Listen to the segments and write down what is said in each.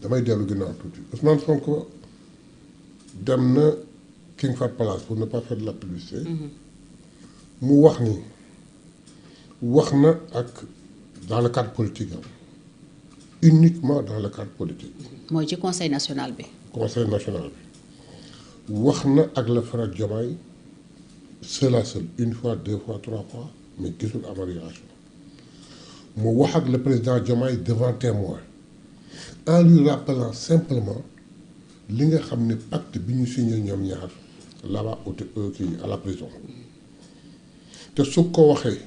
damay dellu ginnaaw tuuti Ousmane Sonko dem na King Fahd Palace pour ne pas faire de la publicité. mu wax ni wax na ak dans le cadre politique uniquement dans le cadre politique. mooy ci conseil national bi. conseil national bi wax na ak le frère Diomaye seul à seul une fois deux fois trois fois mais gisul amélioration mu wax ak le président Diomaye devant témoin en lui rappelant simplement li nga xam ne pacte bi ñu signé ñoom ñaar là-bas à la prison te su ko waxee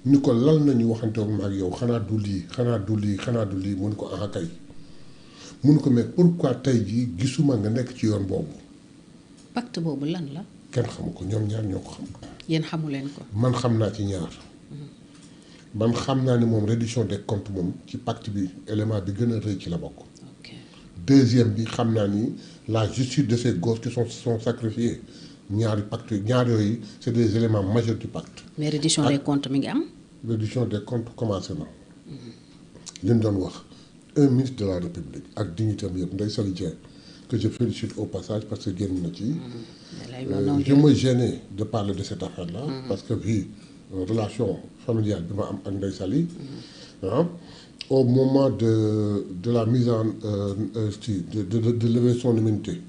ni ko lal nañu waxante ak yow xanaa du lii xanaa du lii xanaa du lii mun ko ah kay mun ko mais pourquoi tey jii gisuma nga nekk ci yoon boobu. pacte boobu lan la. kenn xamu ko ñoom ñaar ñoo ko xam. yéen xamu leen ko. man xam naa ci ñaar. man xam naa ni moom reddition des comptes moom ci pacte bi élément bi gën a rëy ci la bokk. deuxième bi xam naa ni la justice de ces gosses qui sont sacrifiés ñaari pacte ñaar yooyu c' est des éléments majeurs du pacte. mais reddition des comptes mi ngi am. reddition des comptes commencé na. li ñu doon wax un ministre de la république ak dignité am yëpp Ndeye Saly Dieng que je félicite au passage parce que génn na ci. je me gênais de parler de cette affaire là. parce que vu relation familiale bi ma am ak Ndeye Saly. Au moment de la mise en de lever son immunité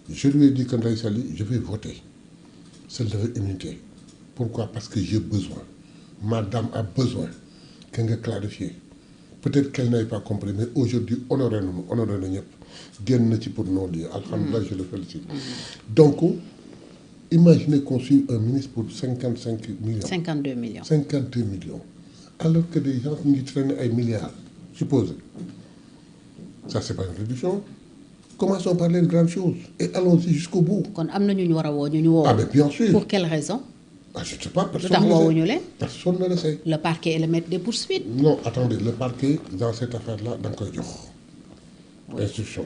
je lui ai dit que Ndeye Saly je vais voter se lever immunité pourquoi parce que j'ai besoin ma dame a besoin que nga clarifier peut-être qu'elle n'avait pas compris mais aujourd'hui honoré na ñëpp génn na ci pour non-lieu alhamdulilah je le félicite donc imaginez qu'on suive un ministre pour 55 millions 52 millions 52 millions alors que des gens ñu ngi traîner ay milliards supposé ça c'est pas une réduction commençons par les grandes choses et allons-y jusqu'au bout. kon am na ñu war a woo ñu woo. ah mais bien sûr pour quelle raison. ah je sais pas lu tax woowuñu leen. personne ne le sait. le parquet et le maître des poursuites. non attendez le parquet dans cette affaire là da nga koy jox. instruction.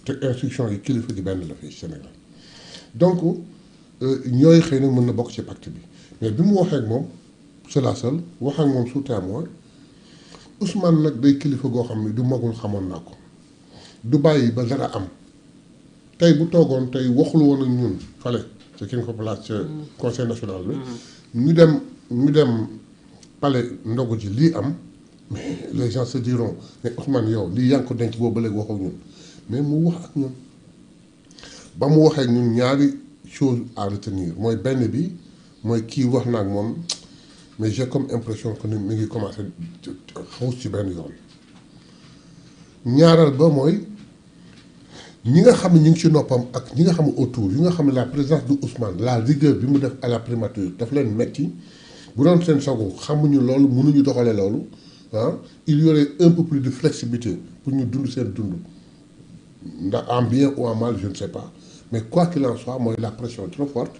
te instruction yi kilifa gi benn la fii Sénégal donc ñooy xëy na mën na bokk ci pacte bi mais bi mu waxee ak moom seul à seul wax ak moom sous témoin Ousmane nag day kilifa goo xam ne du magul xamoon naa ko du bàyyi ba dara am tey bu toogoon tey waxul woon ak ñun fale ci King Fahd Palace ca conseil national bi ñu dem palais ndogu ji lii am mais les gens se diront mais Ousmane yow lii yaa ngi ko denc boobu ba léegi wax ak ñun mais mu wax ak ñun ba mu waxee ak ñun ñaari chose à retenir mooy benn bi mooy kii wax na ak moom mais j'ai comme impression que ni mi ngi commencé xaw ci benn yoon ñaaral ba mooy ñi nga xam ne ñu ngi ci noppam ak ñi nga xam ne autour yi nga xam ne la présence de Ousmane la rigueur bi mu def à la primature daf leen metti bu doon seen sago xamuñu loolu mënuñu doxalee loolu il y aurait un peu plus de flexibilité pour ñu dund seen dund ndax en bien ou en mal je ne sais pas mais quoi qu'il en soit mooy la pression trop forte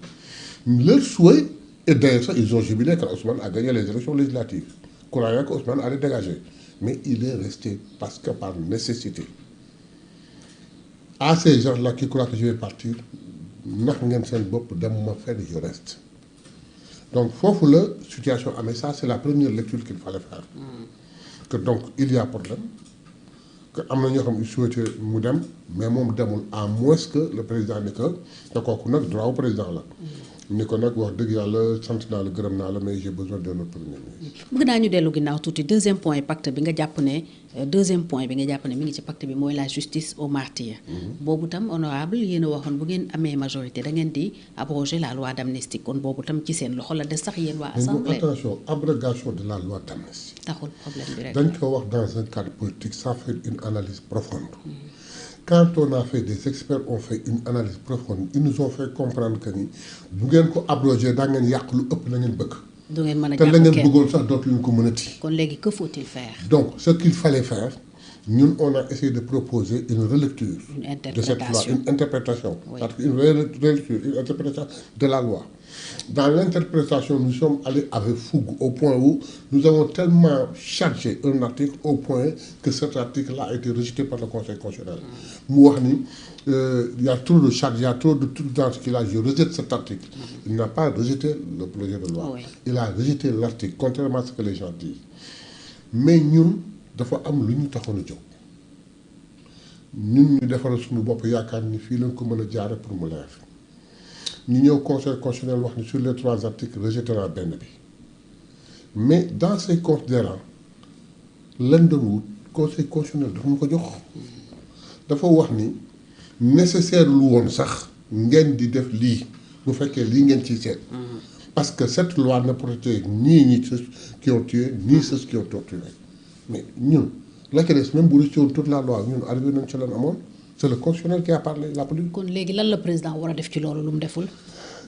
leur souhait et d'ailleurs ça ils ont jubilé quand Ousmane a gagné les élections législatives croyant que Ousmane allait dégager mais il est resté parce que par nécessité à ces gens-là qui croient que je vais partir nax ngeen seen bopp dem ma fenn je reste donc foofu la situation amee ça c'est la première lecture qu'il fallait faire que donc il y a problème que am na ñoo xam ne souhaité mu dem mais moom demul à moins que le président ni que te kooku nag droit au président la ni ko nag wax dëgg yàlla sant naa la gërëm naa la mais j'ai besoin d'un autre premier ministre. bëgg naa ñu dellu ginnaaw tuuti deuxième point pacte bi nga jàpp ne mi ngi ci pacte bi mooy la justice aux martyrs. boobu tam honorable yéen a waxoon bu ngeen amee majorité da ngeen di abroger la loi d'amnistie kon boobu tam ci seen loxo la des sax yéen waa assemblée. attention abrogation de la loi d'amnistie. taxul problème bi rek. dañ ko wax dans un cadre politique sans faire une analyse profonde. Quand on a fait des experts ont fait une analyse profonde ils nous ont fait comprendre que ni bu ngeen ko abrogé daa ngeen yàq lu ëpp la ngeen bëgg. du ngeen mën a te jàpp la ngeen kenn bëggoon sax dootuñu ko mënati. kon léegi que faut-il faire. donc ce qu'il fallait faire ñun on a essayé de proposer une relecture. de cette loi une interprétation. Oui. parce que une relecture une interprétation de la loi. Dans l'interprétation nous sommes allés avec fougue au point où nous avons tellement chargé un article au point que cet article-là a été rejeté par le Conseil constitutionnel. mu wax ni il y a trop de charges, il y a trop de trucs dans ce qu'il a je rejette cet article. Il n'a pas rejeté le projet de loi. Oui. Il a rejeté l'article contrairement à ce que les gens disent mais ñun dafa am lu ñu taxoon a jóg ñun ñu defaral suñu bopp yaakaar ni fii lañ ko mën a jaare pour mu leer ñu ñëw conseil constitutionnel wax ni sur les 3 articles rejeté naa benn bi mais dans ces considérants lan doon wut conseil constitutionnel dafa ñu ko jox dafa wax ni nécessaire lu woon sax ngeen di def lii bu fekkee lii ngeen ciy seet parce que cette loi ne protège ni ceux qui ont tué ni ceux qui ont torturé mais ñun la ca des même bu rejeté woon toute la loi ñun arrivé nañ ci lan amoon c'est le constitutionnel qui a parlé la police. kon léegi lan la président war a def ci loolu lu mu deful.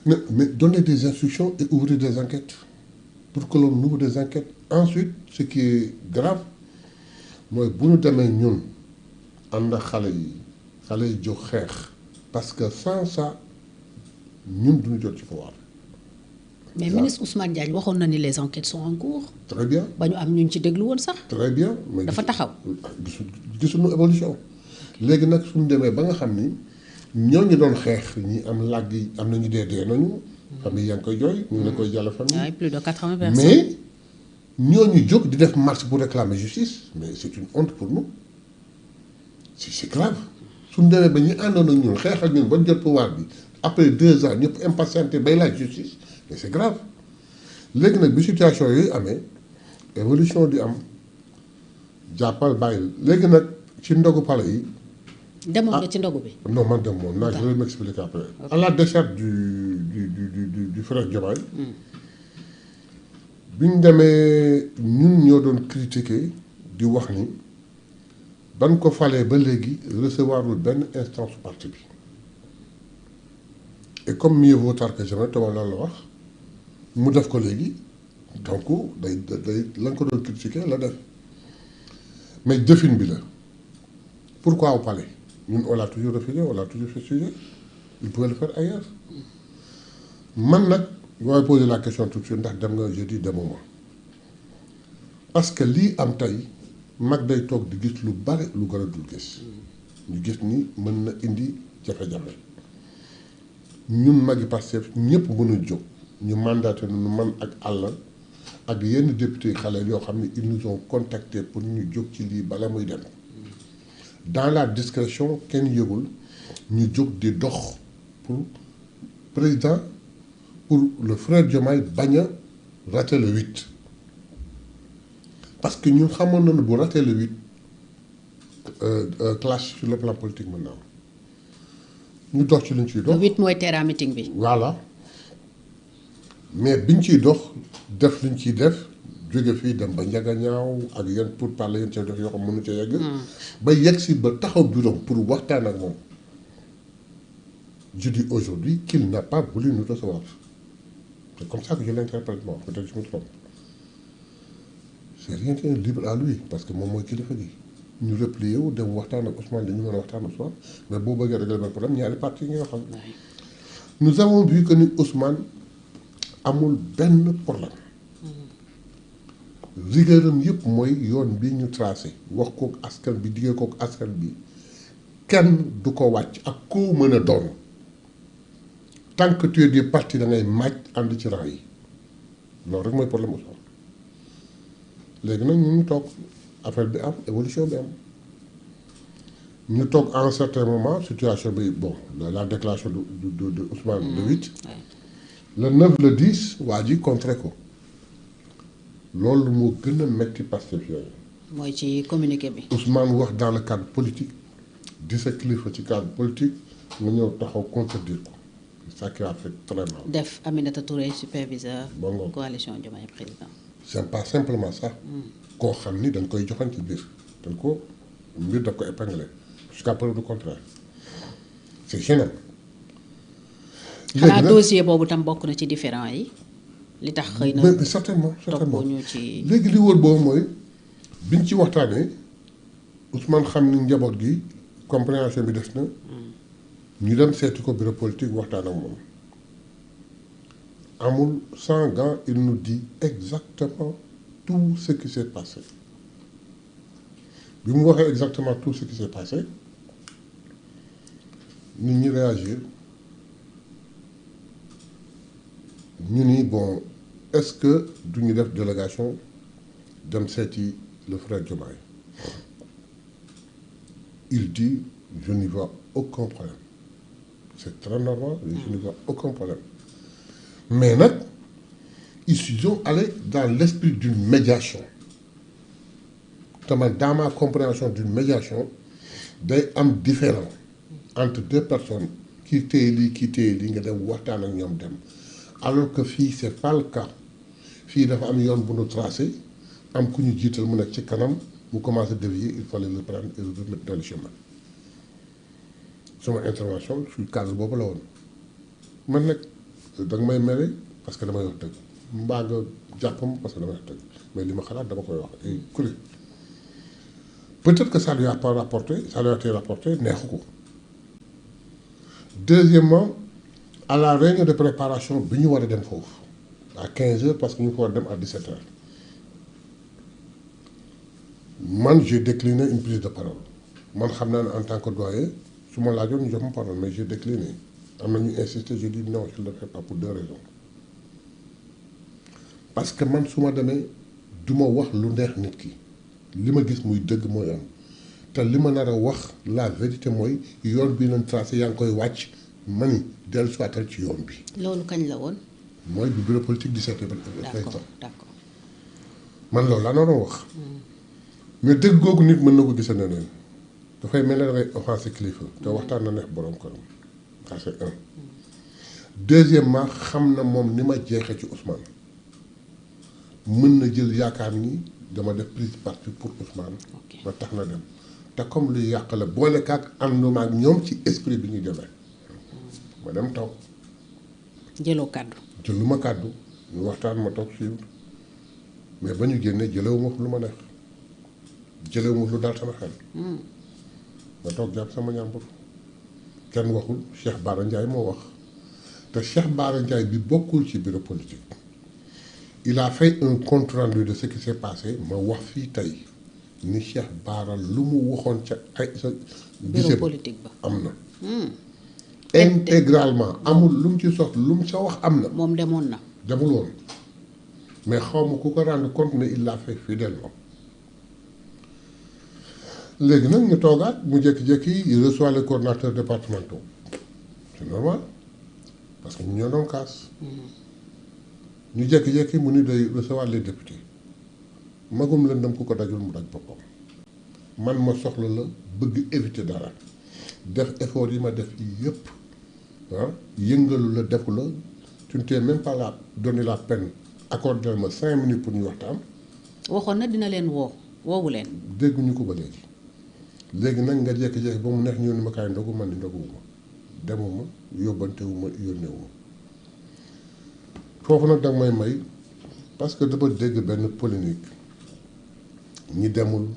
mais donner des instructions et ouvrir des enquêtes pour que l'on ouvre des enquêtes ensuite ce qui est grave mooy bu ñu demee ñun ànd ak xale yi jóg xeex parce que sans ça ñun duñu jot ci pouvoir. mais ministre Ousmane Diagne waxoon na ni les enquêtes sont en cours. très bien ba ñu am ñu ci déglu woon sax. très bien mais dafa taxaw. gisuñu évolution léegi nag suñu demee ba nga xam ni ñooñu doon xeex ñi am làgg yi am nañu dee nañu. famille yaa ngi koy jooy ñu ngi la koy jàll famille. waaw plus de 80 personnes. mais ñooñu jóg di def marche pour réclamer justice mais c'est une honte pour nous c'est grave suñu demee ba ñu àndoon ak ñun xeex ak ñun ba jël pouvoir bi après 2 ans ñëpp impatienté bay laaj justice mais c'est grave léegi nag bi situation yooyu amee évolution di am jàppal bàyyil léegi nag ci ndogu pale yi. demoon nga ci ndogu bi. non man dem moom naa je vais m'expliquer après. Okay. À la décharge du frère Diomaye. bi ñu demee ñun ñoo doon critiquer di wax ni ban ko falee ba léegi recevoirul benn instance su parti bi et comme mieux vaut tard que jamais te loolu la wax mu def ko léegi donc day la nga ko doon critiquer la def mais jëfin bi la pourquoi au palais. ñun on l'a toujours refusé on l'a toujours fait sujet il pouvait le faire ailleurs man nag mooy poser la question tout de suite ndax dem nga je dis demuma parce que lii am tey mag day toog di gis lu bare lu gën a dul gis ñu gis ni mën na indi jafe-jafe ñun magi Pastef ñëpp mën a jóg ñu mandaté nu man ak àll ak yenn député xale yoo xam ne ils nous ont contacté pour ñu jóg ci lii bala muy dem dans la discrétion kenn yëgul ñu jóg di dox pour président pour le frère Diomaye bañ a rater le 8 parce que ñun xamoon nañu bu rater le 8 clash sur le plan politique mën na am ñu dox ci luñ ciy dox. le 8 mooy terrain meeting bi. voilà mais biñ ciy dox def luñ ciy def. jóge fii dem ba njaga ñaaw ak yenn pour parler yenn dox yoo xam mënu ca yegg ba yegg si ba taxaw bureau pour waxtaan ak moom je dis aujourd'hui qu'il n'a pas voulu nous recevoir c'est comme ça que je l'interprète moi peut-être je me trompe c'est rien que libre à lui parce que moom mooy kilifa gi ñu replié wu dem waxtaan ak Ousmane dañu mën a waxtaan ak Ousmane mais boo bëggee régler benn problème ñaari parti yi nga xam nous avons vu que ni Ousmane amul benn problème rigueuram yëpp mooy yoon bi ñu tracé wax kook askan bi diggee kook askan bi kenn du ko wàcc ak koo mën a doon tant que tu es du parti da ngay màcc ànd ci rang yi loolu rek mooy problème Ousmane léegi nag ñu toog affaire bi am évolution bi am ñu toog à un certain moment situation bi bon la déclaration de Ousmane le 8 le 9 le 10 waa ji contré ko loolu moo gën a metti Pastef yooyu. mooy ci communiqué bi. Ousmane wax dans le cadre politique di sa kilifa ci cadre politique nga ñëw taxaw contredire ko c'est ça qui a fait très mal. def Aminata Touré superviseur. bon coalition Diomaye président. c'est pas simplement ça. koo xam ni dañ koy joxañ ci biir dañ ko mbir daf ko épinglé jusqu'à preuve du contraire c'est gênant. xanaa dossier boobu tam bokk na ci différent yi. li tax xëy na mais certainement ñu ci. léegi li wóor boobu mooy biñ ci waxtaanee Ousmane xam ni njaboot gi compréhension bi des na. ñu dem seeti ko bureau politique waxtaan ak moom amul sans gants il nous dit exactement tout ce qui s'est passé bi mu waxee exactement tout ce qui s'est passé nit ñi réagir. ñu ni bon est-ce que du ñu def délégation dem seeti le frère Diomaye il dit je n'y vois aucun problème. C'est très normal, je n'y vois aucun problème. Mais nag, ils sont allés dans l'esprit d'une médiation. Dans ma compréhension d'une médiation, day am différent entre deux personnes qui téye lii nga dem waxtaan ak ñoom dem. Alors que fii c'est pas le cas fii dafa am yoon bu nu tracé am ku ñu jiital mu nekk ci kanam mu commencé dévier il fallait le prendre et le remettre dans le chemin. Sama intervention sur cadre boobu la woon man nag danga may mere parce que damay wax dëgg mbaa nga jàppam parce que damay wax dëgg mais li ma xalaat dama koy wax ay kuréel peut-être que ça lui a pas rapporté ça lui a été rapporté neexu ko. Deuxièmement, à la réunion de préparation bi ñu war a dem foofu à 15h parce que ñu ko war a dem à 17h man j'ai décliné une prise de parole man xam naa ne en tant que doyen su ma laajoon ñu jox ma parole mais j'ai décliné am na ñu insisté je dis non je ne le fais pas pour deux raisons parce que man su ma demee du ma wax lu neex nit ki li ma gis muy dëgg mooy am te li ma nar a wax la vérité mooy yoon bi nañ tracé yaa ngi koy wàcc mani dellu soital ci yoon bi. loolu kañ la woon. mooy bu bureau politique 17 ba. d'accord man loolu laa naroon wax. mais dëgg googu nit mën na ko gis neneen dafay mel ne dangay offensé kilifa te waxtaan na neex borom këram ça c'est un. Deuxièmement xam na moom ni ma jeexee ci Ousmane mën na jël yaakaar ni dama def prise parti pour Ousmane. ba tax na dem te comme luy yàq la boole kaak ànduma ak ñoom ci esprit bi ñuy demee. ma dem toog. jëloo kàddu. jëluma kàddu ñu waxtaan ma toog suivre mais ba ñu génnee jëlewuma lu ma neex jëlewuma lu daal sama xel. ma toog jàpp sama ñàmbur kenn waxul Cheikh Bara Ndiaye moo wax te Cheikh Bara Ndiaye bi bokkul ci bureau politique il a fait un compte rendu de ce qui s'est passé ma wax fii tey ni Cheikh Bara lu mu waxoon ca ay sa. bureau politique ba am na. Intégralement amul lu mu ci soxla lu mu sa wax am na. moom demoon na. demul woon mais xaw ma ku ko rendre compte mais il l'a fait fidèlement léegi nag ñu toogaat mu jékki-jékki il reçoit les coordonnateurs départementaux c'est normal parce que ñu ñoo doon kaas. ñu jékki-jékki mu ni day recevoir les députés magum lëndëm ku ko dajul mu daj boppam man ma soxla la bëgg éviter dara def effort yi ma def yëpp. yëngalu la defu la tu ne t'es même pas la donné la peine accordé ma 5 minutes pour ñu waxtaan. waxoon na dina leen woowu leen. dégguñu ko ba léegi nag nga jékki-jékki ba mu neex ñëw ni ma kaay ndogu man ni ndoguwuma demuma yóbbantewuma yónneewuma foofu nag danga may parce que dama dégg benn polémique ñi demul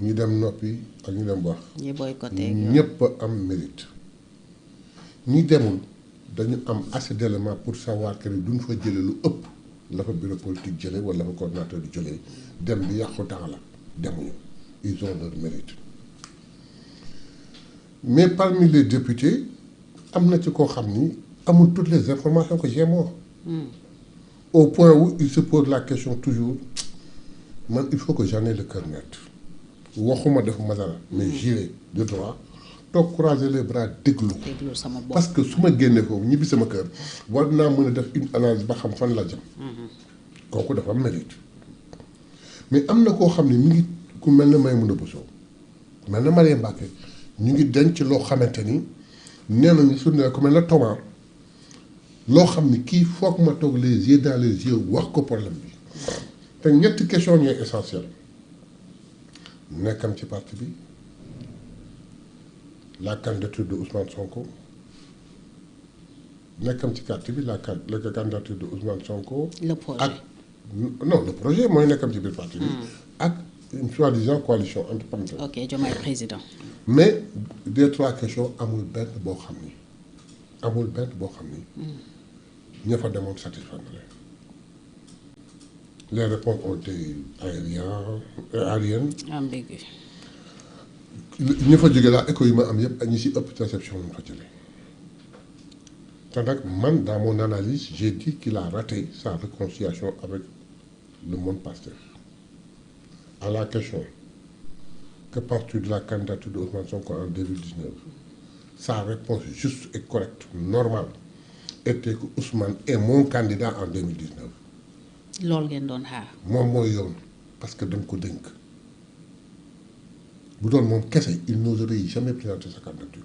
ñi dem noppi ak ñi dem wax. ñi boycotté ñëpp am mérite. ñi demul dañu am assez d'éléments pour savoir que ni duñ fa jële lu ëpp la fa bureau politique jële wala la fa coordonnateur di jëlee dem bi yàqu temps la demuñu ils ont leur mérite mais parmi les députés am na ci koo xam ni amul toutes les informations que j'ai moi au point où il se pose la question toujours man il faut que j'en ai le cœur net waxuma defuma dara mais j'irai de droit toog croiser les bras déglu sama bopp parce que su ma génnee foofu ñibbi sama kër war naa mën a def une analyse ba xam fan la jëm. kooku dafa am mérite mais am na koo xam ne mi ngi ku mel ne Maïmouna Bousso mel na Mariam Mbacké ñu ngi denc loo xamante ni nee nañu su ne ku mel ne Thomas loo xam ni kii foog ma toog les yeux dans les yeux wax ko problème bi te ñetti question ñooy essentiel nekkam ci parti bi. La candidature de Ousmane Sonko nekkam ci carte bi la candidature de Ousmane Sonko. le projet non le projet mooy nekkam ci biir parti bi. ak une soi-disant coalition entre parenthèses. ok Diomaye président. mais des trois questions amul benn boo xam ni ña fa demoon satisfaire na leen. Les réponses ont été aériennes. ambiguës. ñi fa jóge laa écho yi ma am yëpp ak ñi si ëpp réception lañ fa jëlee te nag man dans mon analyse j'ai dit qu'il a raté sa réconciliation avec le monde Pastef à la question que penses-tu de la candidature de Ousmane Sonko en 2019? Sa réponse juste et correcte, normale, était que Ousmane est mon candidat en 2019. loolu ngeen doon xaar. moom mooy yoon parce que dañ ko dénk bu doon moom kese il n'oserait jamais présenter sa candidature.